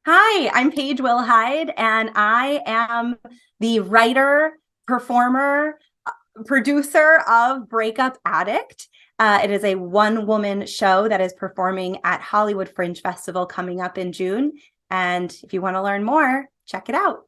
Hi, I'm Paige Wilhide, and I am the writer, performer, producer of Breakup Addict. It is a one-woman show that is performing at Hollywood Fringe Festival coming up in June. And if you want to learn more, check it out.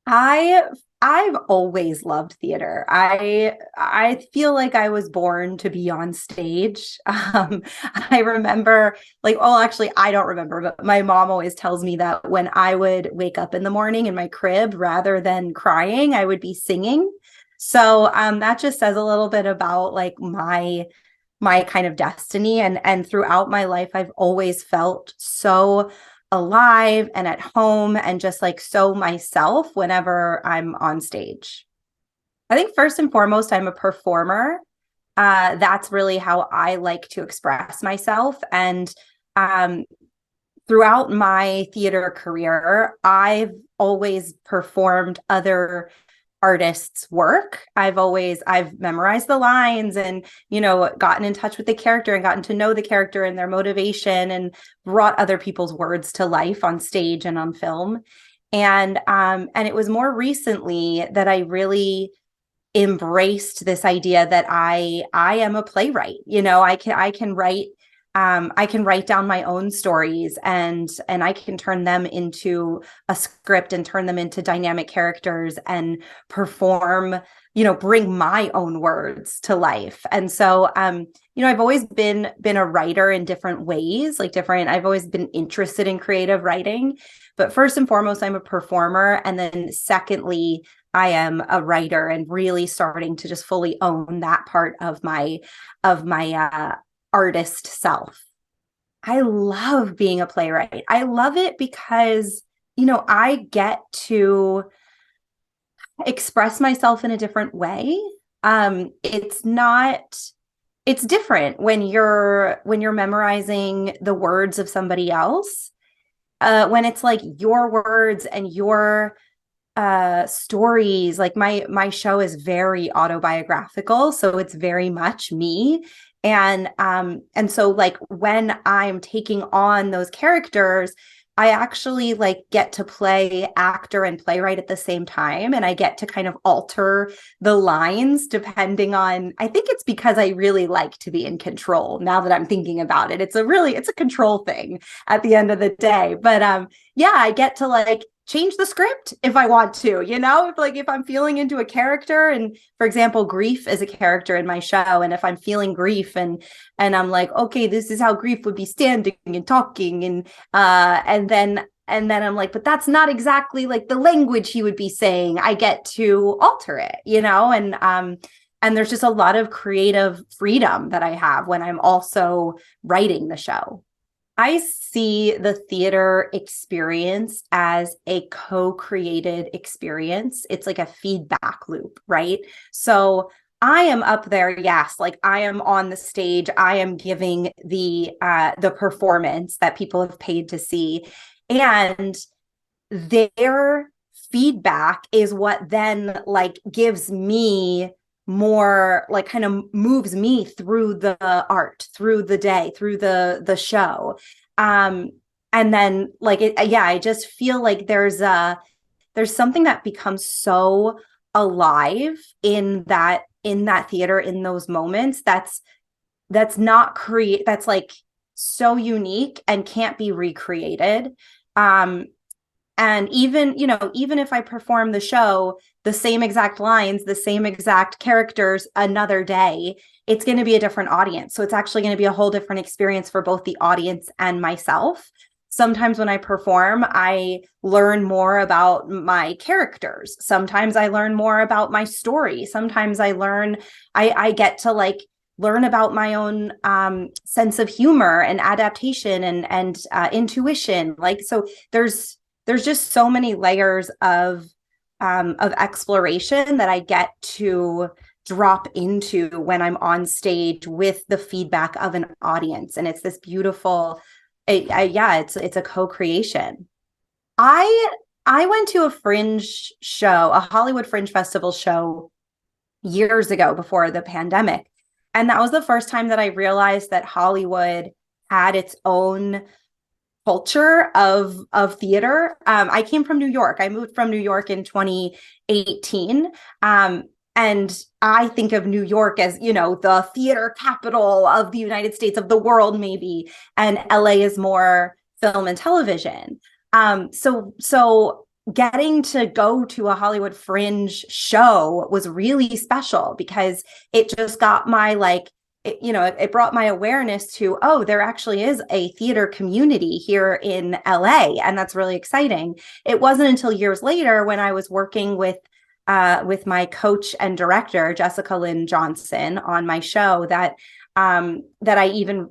I I've always loved theater. I feel like I was born to be on stage. I remember actually I don't remember, but my mom always tells me that when I would wake up in the morning in my crib, rather than crying, I would be singing. So that just says a little bit about like my kind of destiny, and throughout my life I've always felt so alive and at home and just like so myself whenever I'm on stage. I think first and foremost I'm a performer. That's really how I like to express myself. And um, throughout my theater career, I've always performed other artists' work. I've memorized the lines and, gotten in touch with the character and gotten to know the character and their motivation and brought other people's words to life on stage and on film. And it was more recently that I really embraced this idea that I am a playwright. I can write down my own stories, and I can turn them into a script and turn them into dynamic characters and perform, bring my own words to life. And so I've always been a writer in different ways, I've always been interested in creative writing, but first and foremost I'm a performer, and then secondly I am a writer, and really starting to just fully own that part of my artist self. I love being a playwright. I love it because, I get to express myself in a different way. It's different when you're memorizing the words of somebody else. When it's like your words and your stories. Like my show is very autobiographical, so it's very much me. And so like when I'm taking on those characters, I actually like get to play actor and playwright at the same time, and I get to kind of alter the lines depending on, I think it's because I really like to be in control. Now that I'm thinking about it, it's a control thing at the end of the day. But yeah, I get to like change the script if I want to, if I'm feeling into a character. And for example, grief is a character in my show, and if I'm feeling grief and I'm like, okay, this is how grief would be standing and talking, and then I'm like, but that's not exactly like the language he would be saying. I get to alter it, and there's just a lot of creative freedom that I have when I'm also writing the show. I see the theater experience as a co-created experience. It's like a feedback loop, right? So I am up there, yes, like I am on the stage, I am giving the performance that people have paid to see, and their feedback is what then like gives me more, like kind of moves me through the art, through the day, through the show. um and then yeah, I just feel like there's something that becomes so alive in that theater, in those moments, that's not create that's like so unique and can't be recreated. um and even if I perform the show, the same exact lines, the same exact characters another day, it's going to be a different audience. So it's actually going to be a whole different experience for both the audience and myself. Sometimes when I perform, I learn more about my characters. Sometimes I learn more about my story. Sometimes I get to like learn about my own sense of humor and adaptation and intuition. Like, so there's just so many layers of exploration that I get to drop into when I'm on stage with the feedback of an audience, and it's this beautiful, yeah, it's a co-creation. I I went to a fringe show, a Hollywood Fringe Festival show years ago before the pandemic, and that was the first time that I realized that Hollywood had its own culture of theater. I came from New York. I moved from New York in 2018. And I think of New York as, the theater capital of the United States, of the world, maybe. And LA is more film and television. So getting to go to a Hollywood Fringe show was really special because it just got my it brought my awareness to, oh, there actually is a theater community here in LA. And that's really exciting. It wasn't until years later when I was working with my coach and director, Jessica Lynn Johnson, on my show that I even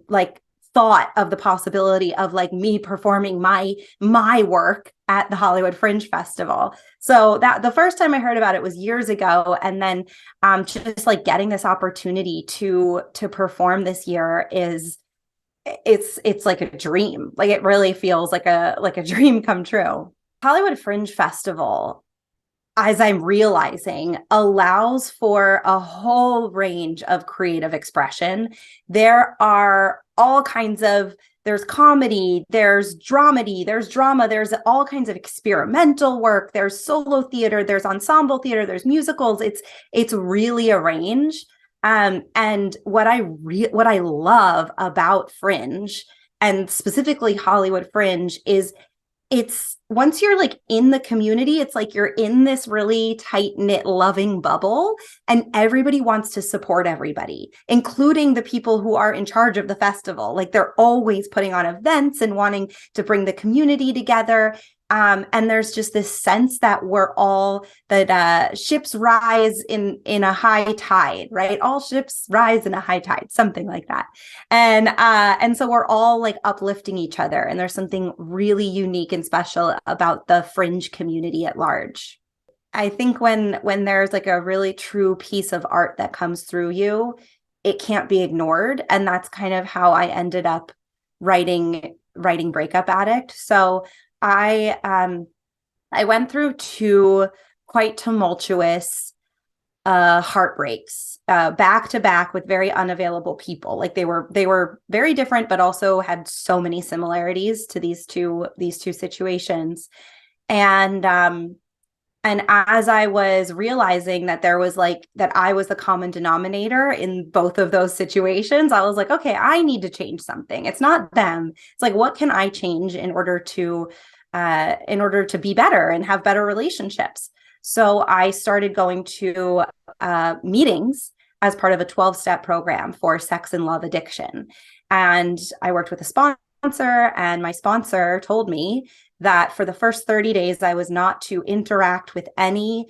thought of the possibility of me performing my work at the Hollywood Fringe Festival. So that the first time I heard about it was years ago. And then just getting this opportunity to perform this year it's like a dream. It really feels like a dream come true. Hollywood Fringe Festival, as I'm realizing, allows for a whole range of creative expression. There are all kinds of, there's comedy, there's dramedy, there's drama, there's all kinds of experimental work, there's solo theater, there's ensemble theater, there's musicals. It's really a range. And what I love about Fringe, and specifically Hollywood Fringe, is it's once you're in the community, it's you're in this really tight-knit, loving bubble, and everybody wants to support everybody, including the people who are in charge of the festival. They're always putting on events and wanting to bring the community together. And there's just this sense that ships rise in a high tide, right? All ships rise in a high tide, something like that. And so we're all uplifting each other. And there's something really unique and special about the Fringe community at large. I think when there's a really true piece of art that comes through you, it can't be ignored. And that's kind of how I ended up writing Breakup Addict. So I went through two quite tumultuous heartbreaks back to back with very unavailable people. They were very different, but also had so many similarities to these two situations. And as I was realizing that there was that I was the common denominator in both of those situations, I was okay, I need to change something. It's not them. It's what can I change in order to be better and have better relationships? So I started going to meetings as part of a 12-step program for sex and love addiction. And I worked with a sponsor, and my sponsor told me that for the first 30 days, I was not to interact with any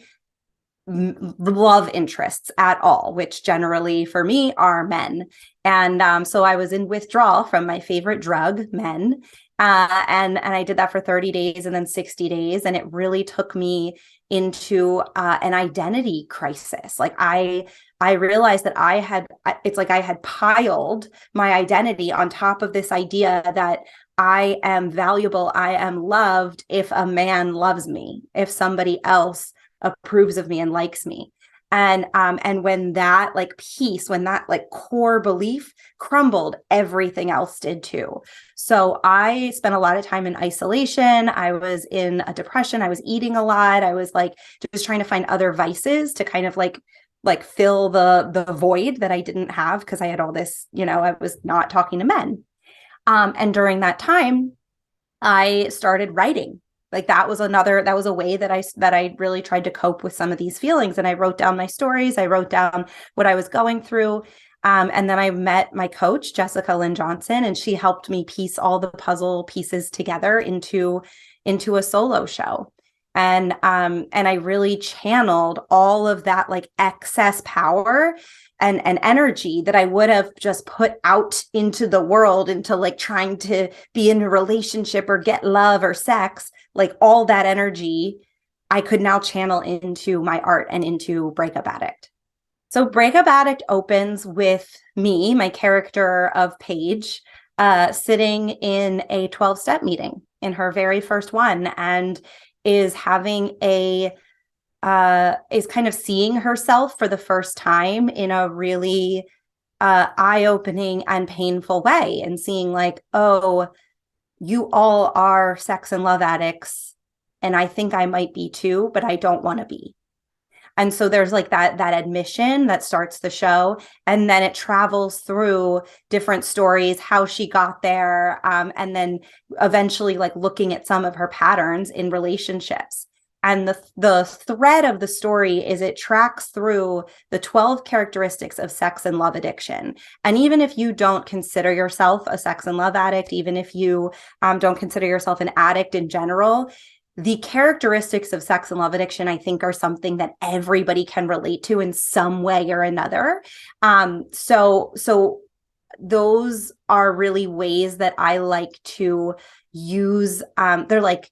love interests at all, which generally for me are men. And so I was in withdrawal from my favorite drug, men. And I did that for 30 days and then 60 days. And it really took me into an identity crisis. I realized that I had piled my identity on top of this idea that I am valuable, I am loved if a man loves me, if somebody else approves of me and likes me. And when that piece, when that core belief crumbled, everything else did too. So I spent a lot of time in isolation. I was in a depression. I was eating a lot. I was just trying to find other vices to kind of fill the void that I didn't have because I had all this, I was not talking to men. And during that time, I started writing. That was a way that I really tried to cope with some of these feelings. And I wrote down my stories. I wrote down what I was going through. And then I met my coach, Jessica Lynn Johnson, and she helped me piece all the puzzle pieces together into a solo show. And I really channeled all of that excess power and energy that I would have just put out into the world, into trying to be in a relationship or get love or sex. All that energy I could now channel into my art and into Breakup Addict. So Breakup Addict opens with me, my character of Paige, sitting in a 12-step meeting, in her very first one, and is having is kind of seeing herself for the first time in a really eye-opening and painful way, and seeing oh, you all are sex and love addicts, and I think I might be too, but I don't want to be. And so there's like that admission that starts the show, and then it travels through different stories, how she got there, and then eventually like looking at some of her patterns in relationships. And the thread of the story is it tracks through the 12 characteristics of sex and love addiction. And even if you don't consider yourself a sex and love addict, even if you don't consider yourself an addict in general, the characteristics of sex and love addiction, I think, are something that everybody can relate to in some way or another. So those are really ways that I like to use. They're like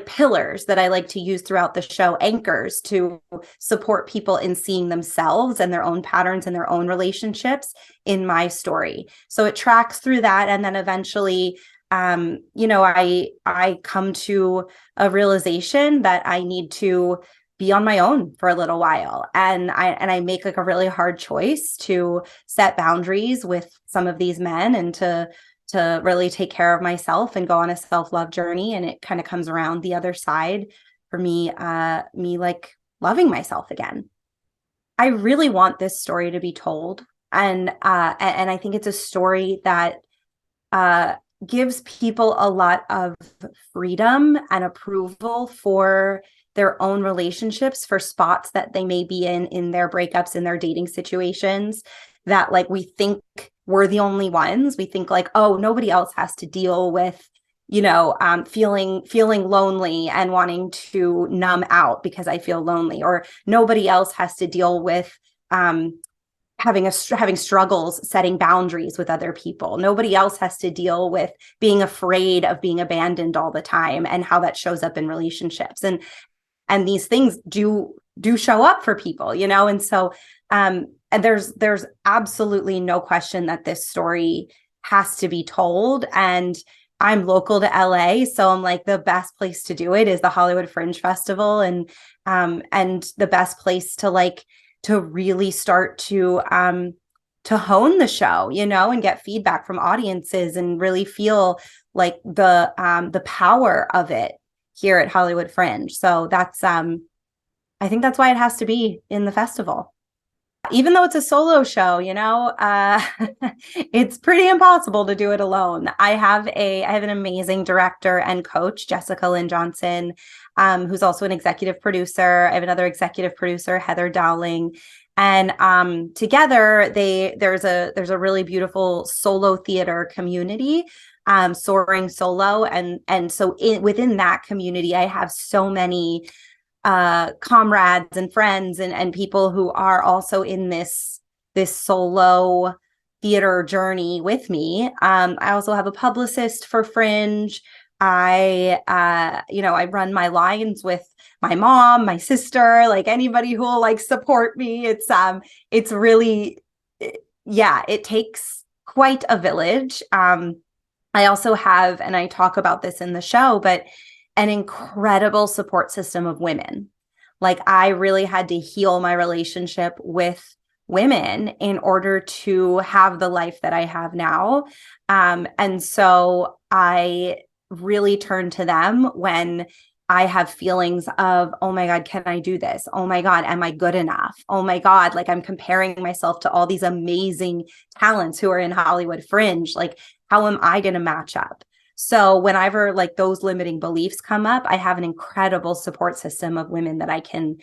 pillars that I like to use throughout the show, anchors to support people in seeing themselves and their own patterns and their own relationships in my story. So it tracks through that, and then eventually I come to a realization that I need to be on my own for a little while. And I make like a really hard choice to set boundaries with some of these men and to really take care of myself and go on a self-love journey. And it kind of comes around the other side for me like loving myself again. I really want this story to be told. And I think it's a story that gives people a lot of freedom and approval for their own relationships, for spots that they may be in their breakups, in their dating situations, that like we think we're the only ones. We think like, oh, nobody else has to deal with, feeling lonely and wanting to numb out because I feel lonely, or nobody else has to deal with having struggles setting boundaries with other people. Nobody else has to deal with being afraid of being abandoned all the time and how that shows up in relationships. And these things do show up for people, and so and there's absolutely no question that this story has to be told. And I'm local to LA, so I'm like, the best place to do it is the Hollywood Fringe Festival, and the best place to really start to hone the show, and get feedback from audiences and really feel like the power of it here at Hollywood Fringe. So that's I think that's why it has to be in the festival. Even though it's a solo show, it's pretty impossible to do it alone. I have an amazing director and coach, Jessica Lynn Johnson, who's also an executive producer. I have another executive producer, Heather Dowling. And together there's a really beautiful solo theater community, Soaring Solo. And so within that community, I have so many comrades and friends and people who are also in this solo theater journey with me. I also have a publicist for Fringe. I run my lines with my mom, my sister, like anybody who will like support me. It's really, it takes quite a village. I also have, and I talk about this in the show, but an incredible support system of women. Like I really had to heal my relationship with women in order to have the life that I have now. And so I really turn to them when I have feelings of, oh my God, can I do this? Oh my God, am I good enough? Oh my God, like I'm comparing myself to all these amazing talents who are in Hollywood Fringe. Like, how am I going to match up? So whenever like those limiting beliefs come up, I have an incredible support system of women that I can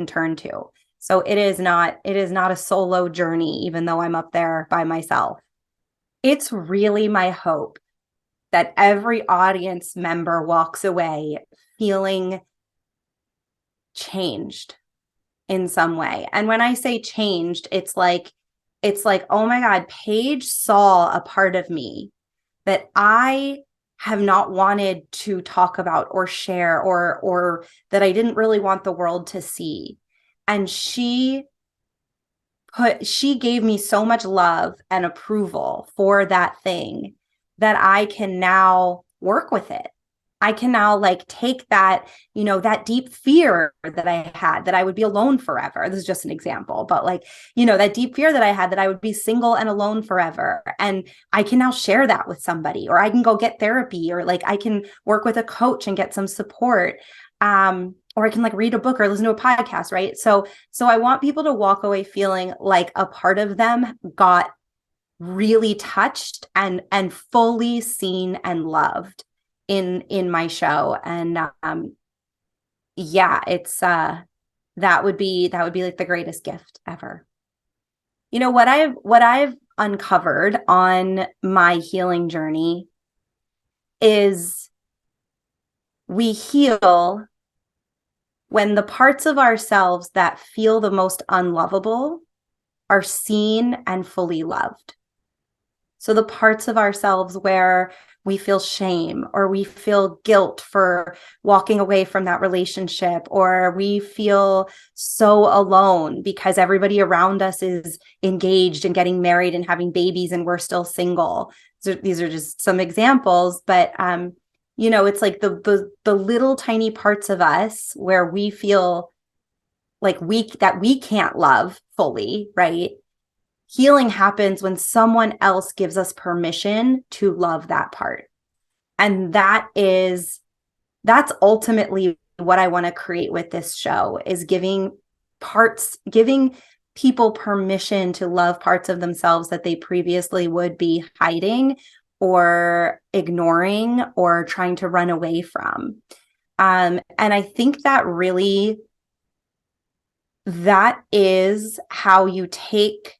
turn to. So it is not a solo journey, even though I'm up there by myself. It's really my hope that every audience member walks away feeling changed in some way. And when I say changed, it's like, oh my God, Paige saw a part of me that I have not wanted to talk about or share, or that I didn't really want the world to see. And she gave me so much love and approval for that thing that I can now work with it. I can now like take that, that deep fear that I had that I would be alone forever. This is just an example, but like, that deep fear that I had that I would be single and alone forever. And I can now share that with somebody, or I can go get therapy, or like I can work with a coach and get some support. Or I can like read a book or listen to a podcast, right? So I want people to walk away feeling like a part of them got really touched and fully seen and loved in my show. And yeah, it's that would be like the greatest gift ever. What I've uncovered on my healing journey is we heal when the parts of ourselves that feel the most unlovable are seen and fully loved. So the parts of ourselves where we feel shame, or we feel guilt for walking away from that relationship, or we feel so alone because everybody around us is engaged and getting married and having babies and we're still single. So these are just some examples, but it's like the little tiny parts of us where we feel like that we can't love fully, right? Healing happens when someone else gives us permission to love that part. And that's ultimately what I want to create with this show, is giving people permission to love parts of themselves that they previously would be hiding or ignoring or trying to run away from. And I think that is how you take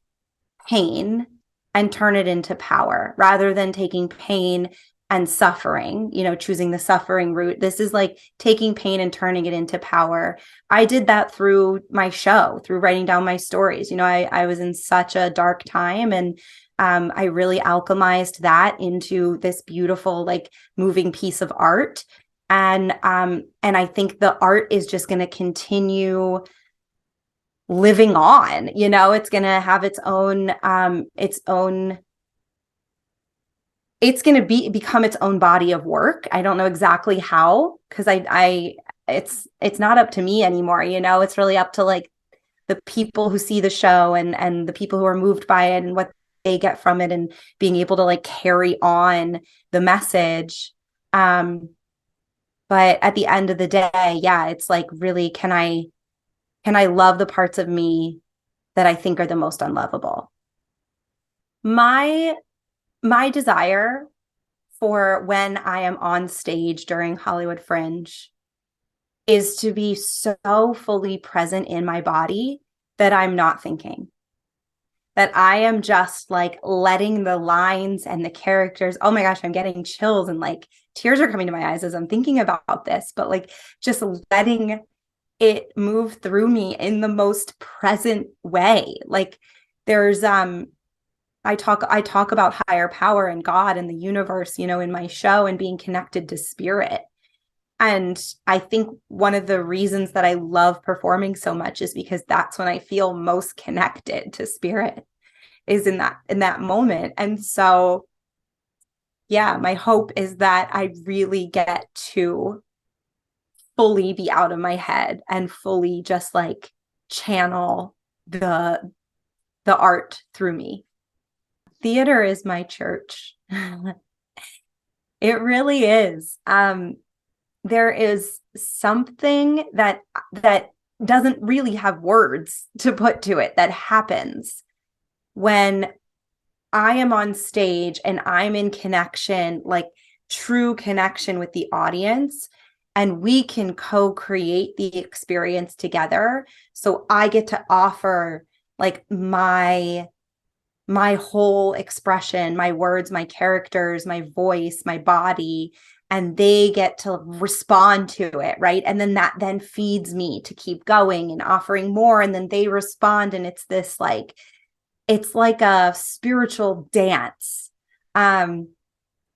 pain and turn it into power, rather than taking pain and suffering, choosing the suffering route. This is like taking pain and turning it into power. I did that through my show, through writing down my stories. I was in such a dark time, and I really alchemized that into this beautiful, like, moving piece of art. And I think the art is just going to continue living on. It's going to have its own it's going to become its own body of work. I don't know exactly how, because it's not up to me anymore. It's really up to like the people who see the show and the people who are moved by it and what they get from it, and being able to like carry on the message. But at the end of the day, yeah, it's like, really, can I love the parts of me that I think are the most unlovable? My desire for when I am on stage during Hollywood Fringe is to be so fully present in my body that I'm not thinking, that I am just like letting the lines and the characters, oh my gosh, I'm getting chills and like tears are coming to my eyes as I'm thinking about this, but like just letting it move through me in the most present way. Like there's I talk about higher power and God and the universe, in my show, and being connected to spirit. And I think one of the reasons that I love performing so much is because that's when I feel most connected to spirit, is in that moment. And so, yeah, my hope is that I really get to fully be out of my head and fully just like channel the art through me. Theater is my church. It really is. There is something that doesn't really have words to put to it that happens when I am on stage and I'm in connection, like true connection with the audience, and we can co-create the experience together. So I get to offer like my whole expression, my words, my characters, my voice, my body, and they get to respond to it, right? And then that then feeds me to keep going and offering more, and then they respond, and it's this like, it's like a spiritual dance.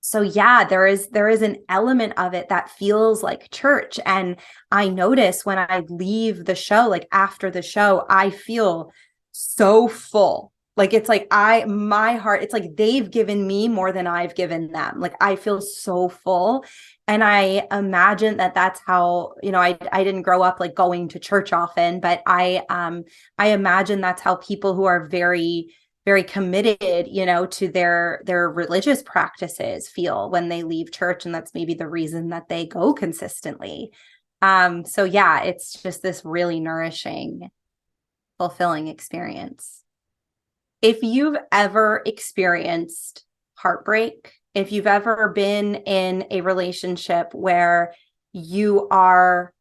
So yeah, there is an element of it that feels like church. And I notice when I leave the show, like after the show, I feel so full. Like, it's like my heart, it's like they've given me more than I've given them. Like, I feel so full. And I imagine that that's how, I didn't grow up like going to church often, but I imagine that's how people who are very, very committed, to their religious practices feel when they leave church. And that's maybe the reason that they go consistently. So yeah, it's just this really nourishing, fulfilling experience. If you've ever experienced heartbreak, if you've ever been in a relationship where you are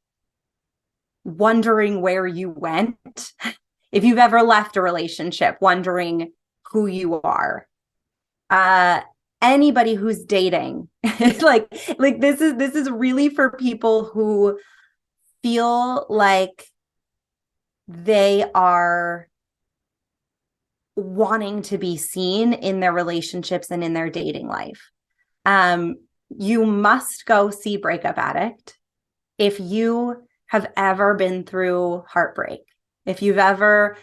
wondering where you went, if you've ever left a relationship wondering who you are, anybody who's dating, like this is really for people who feel like they are wanting to be seen in their relationships and in their dating life. You must go see Breakup Addict if you have ever been through heartbreak. If you've ever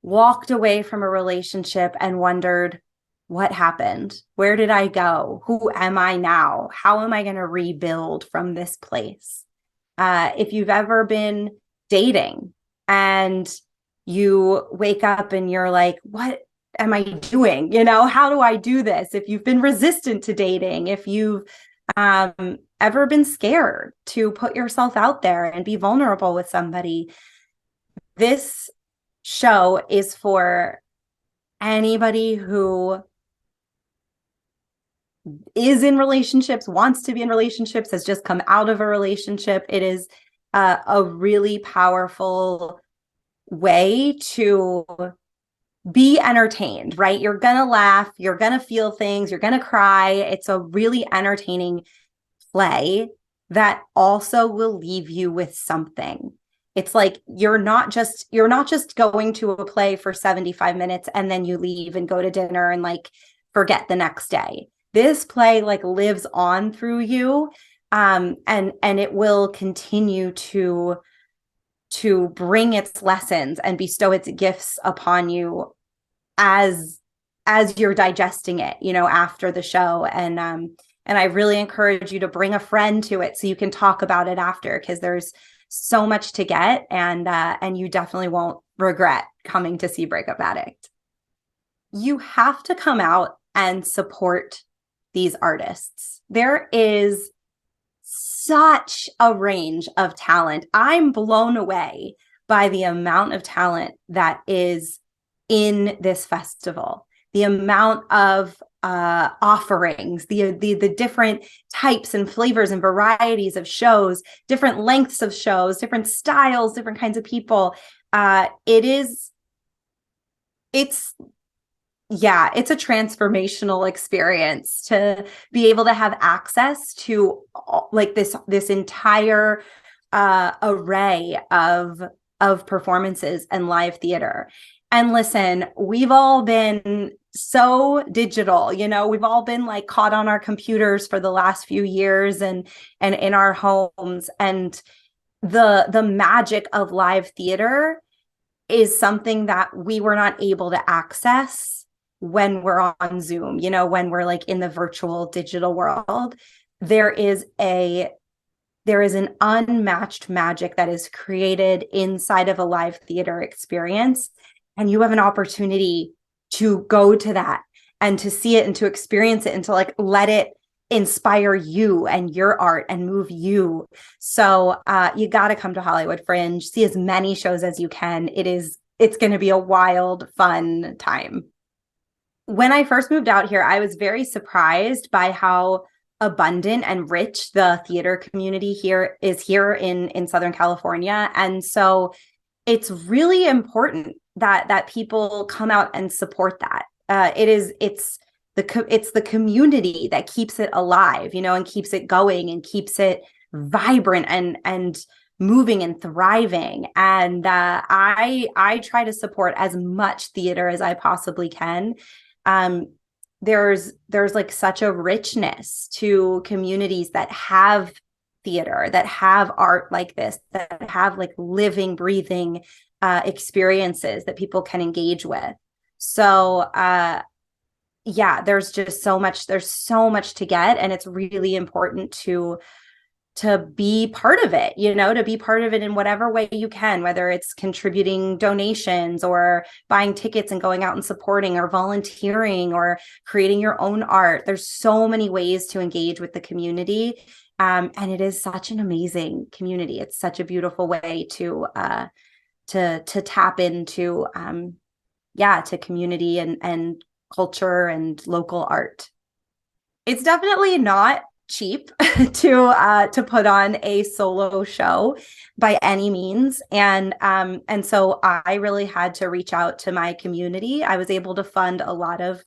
walked away from a relationship and wondered, what happened? Where did I go? Who am I now? How am I going to rebuild from this place? If you've ever been dating and you wake up and you're like, what am I doing? How do I do this? If you've been resistant to dating, if you've ever been scared to put yourself out there and be vulnerable with somebody, this show is for anybody who is in relationships, wants to be in relationships, has just come out of a relationship. It is a really powerful way to be entertained, right? You're gonna laugh, you're gonna feel things, you're gonna cry. It's a really entertaining play that also will leave you with something. It's like you're not just going to a play for 75 minutes and then you leave and go to dinner and like forget the next day. This play like lives on through you, and it will continue to bring its lessons and bestow its gifts upon you as you're digesting it, after the show. And I really encourage you to bring a friend to it so you can talk about it after, because there's so much to get, and you definitely won't regret coming to see Breakup Addict. You have to come out and support these artists. There is such a range of talent. I'm blown away by the amount of talent that is in this festival, the amount of offerings, the different types and flavors and varieties of shows, different lengths of shows, different styles, different kinds of people. It's a transformational experience to be able to have access to like this entire array of performances and live theater. And listen, we've all been so digital, we've all been like caught on our computers for the last few years and in our homes. And the magic of live theater is something that we were not able to access when we're on Zoom, when we're like in the virtual digital world. There is an unmatched magic that is created inside of a live theater experience. And you have an opportunity to go to that and to see it and to experience it and to like let it inspire you and your art and move you. So you got to come to Hollywood Fringe, see as many shows as you can. It's going to be a wild, fun time. When I first moved out here, I was very surprised by how abundant and rich the theater community here is in Southern California. And so it's really important that people come out and support that. It's the community that keeps it alive, and keeps it going and keeps it vibrant and moving and thriving. And I try to support as much theater as I possibly can. There's like such a richness to communities that have theater, that have art like this, that have like living, breathing experiences that people can engage with. So, yeah, there's so much to get, and it's really important to be part of it, to be part of it in whatever way you can, whether it's contributing donations or buying tickets and going out and supporting, or volunteering, or creating your own art. There's so many ways to engage with the community. And it is such an amazing community. It's such a beautiful way to tap into, to community and culture and local art. It's definitely not cheap to put on a solo show by any means, and so I really had to reach out to my community. I was able to fund a lot of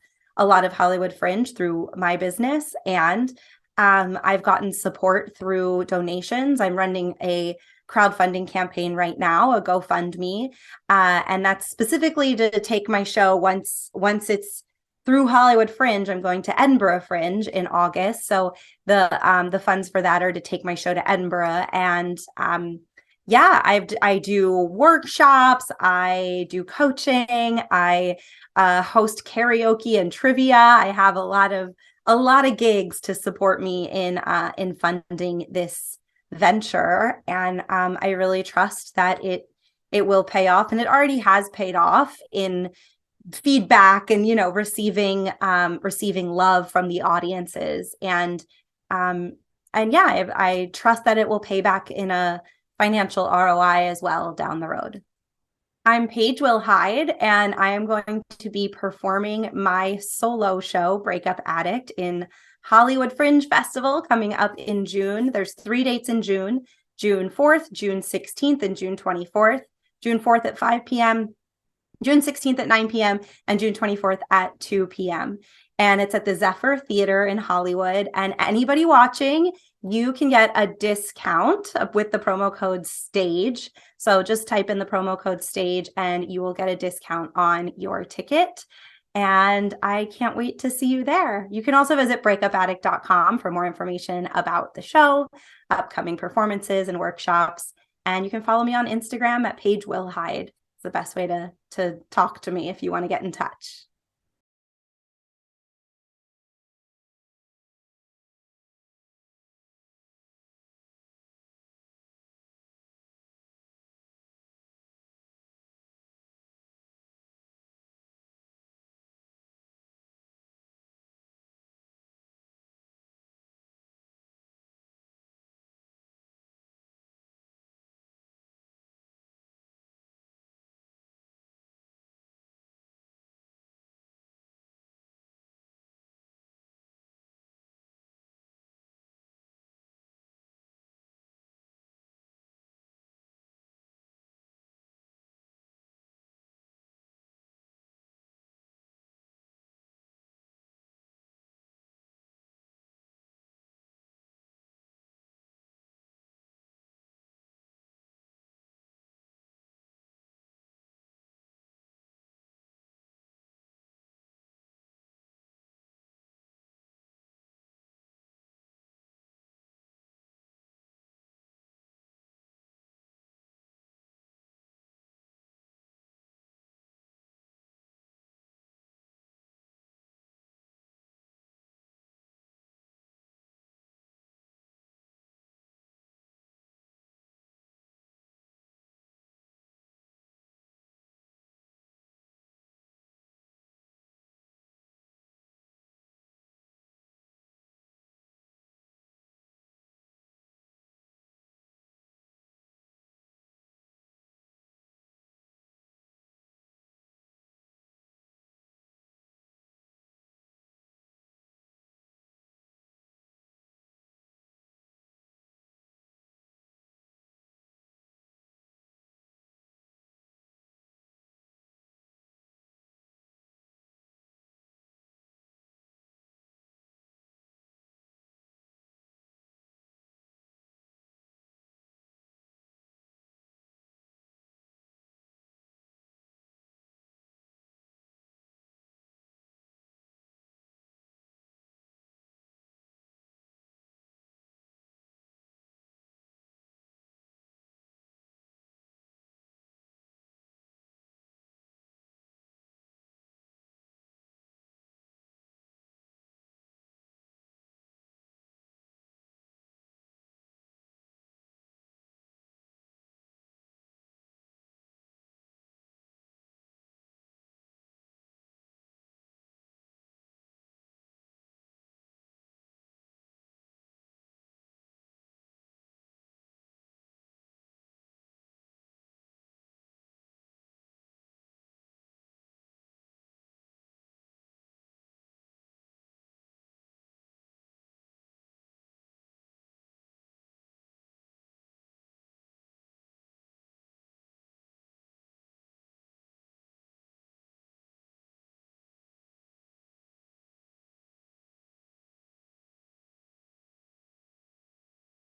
Hollywood Fringe through my business, and I've gotten support through donations. I'm running a crowdfunding campaign right now, a GoFundMe, and that's specifically to take my show once it's through Hollywood Fringe. I'm going to Edinburgh Fringe in August. So the funds for that are to take my show to Edinburgh. And I do workshops, I do coaching, I host karaoke and trivia. I have a lot of gigs to support me in funding this venture. And I really trust that it will pay off, and it already has paid off in feedback and receiving love from the audiences, and I trust that it will pay back in a financial ROI as well down the road. I'm Paige Wilhide, and I am going to be performing my solo show, Breakup Addict, in Hollywood Fringe Festival coming up in June. There's 3 dates in June: June 4th, June 16th, and June 24th. June 4th at 5 p.m., June 16th at 9 p.m., and June 24th at 2 p.m. And it's at the Zephyr Theatre in Hollywood. And anybody watching, you can get a discount with the promo code STAGE. So just type in the promo code STAGE and you will get a discount on your ticket. And I can't wait to see you there. You can also visit breakupaddict.com for more information about the show, upcoming performances and workshops. And you can follow me on Instagram at Paige Wilhide. The best way to talk to me if you want to get in touch.